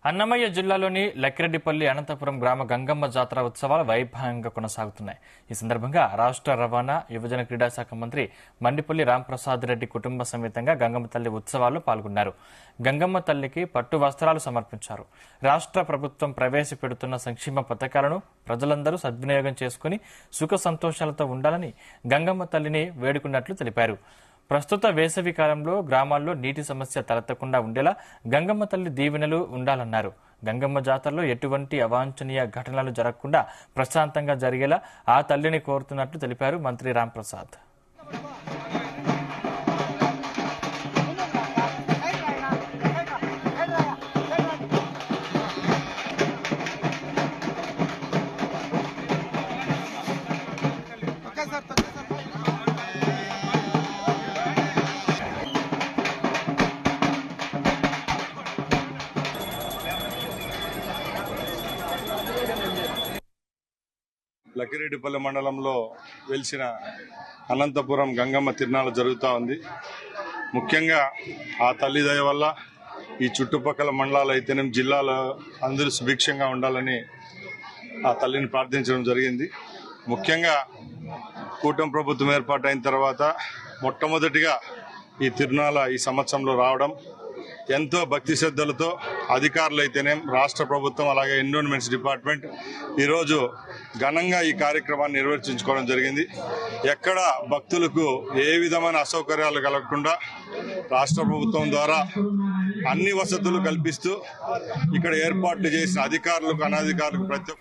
అన్నమయ్య జిల్లాలోని లక్కిరెడ్డిపల్లి అనంతపురం గ్రామ గంగమ్మ జాతర ఉత్సవాలు వైభవంగా కొనసాగుతున్నాయి. ఈ సందర్భంగా రాష్ట్ర రవాణా యువజన క్రీడా శాఖ మంత్రి మండిపల్లి రాంప్రసాద్ రెడ్డి కుటుంబ సమేతంగా గంగమ్మ తల్లి ఉత్సవాల్లో పాల్గొన్నారు. గంగమ్మ తల్లికి పట్టు వస్త్రాలు సమర్పించారు. రాష్ట్ర ప్రభుత్వం ప్రవేశపెడుతున్న సంక్షేమ పథకాలను ప్రజలందరూ సద్వినియోగం చేసుకుని సుఖ సంతోషాలతో ఉండాలని గంగమ్మ తల్లిని వేడుకున్నట్లు తెలిపారు. ప్రస్తుత వేసవి కాలంలో గ్రామాల్లో నీటి సమస్య తలెత్తకుండా ఉండేలా గంగమ్మ తల్లి దీవెనలు ఉండాలన్నారు. గంగమ్మ జాతరలో ఎటువంటి అవాంఛనీయ ఘటనలు జరగకుండా ప్రశాంతంగా జరిగేలా ఆ తల్లిని కోరుతున్నట్లు తెలిపారు మంత్రి రాంప్రసాద్. లక్కిరెడ్డిపల్లి మండలంలో వెలిసిన అనంతపురం గంగమ్మ తిరునాళ జరుగుతూ ఉంది. ముఖ్యంగా ఆ తల్లి దయ వల్ల ఈ చుట్టుపక్కల మండలాలు అయితేనే జిల్లాలో అందరూ సుభిక్షంగా ఉండాలని ఆ తల్లిని ప్రార్థించడం జరిగింది. ముఖ్యంగా కూటమి ప్రభుత్వం ఏర్పాటైన తర్వాత మొట్టమొదటిగా ఈ తిరునాళ ఈ సంవత్సరంలో రావడం ఎంతో భక్తి శ్రద్ధలతో అధికారులు అయితేనే రాష్ట్ర ప్రభుత్వం అలాగే ఎన్విరాన్మెంట్స్ డిపార్ట్మెంట్ ఈరోజు ఘనంగా ఈ కార్యక్రమాన్ని నిర్వర్తించుకోవడం జరిగింది. ఎక్కడ భక్తులకు ఏ విధమైన అసౌకర్యాలు కలగకుండా రాష్ట్ర ప్రభుత్వం ద్వారా అన్ని వసతులు కల్పిస్తూ ఇక్కడ ఏర్పాట్లు చేసిన అధికారులకు అనధికారులకు ప్రతి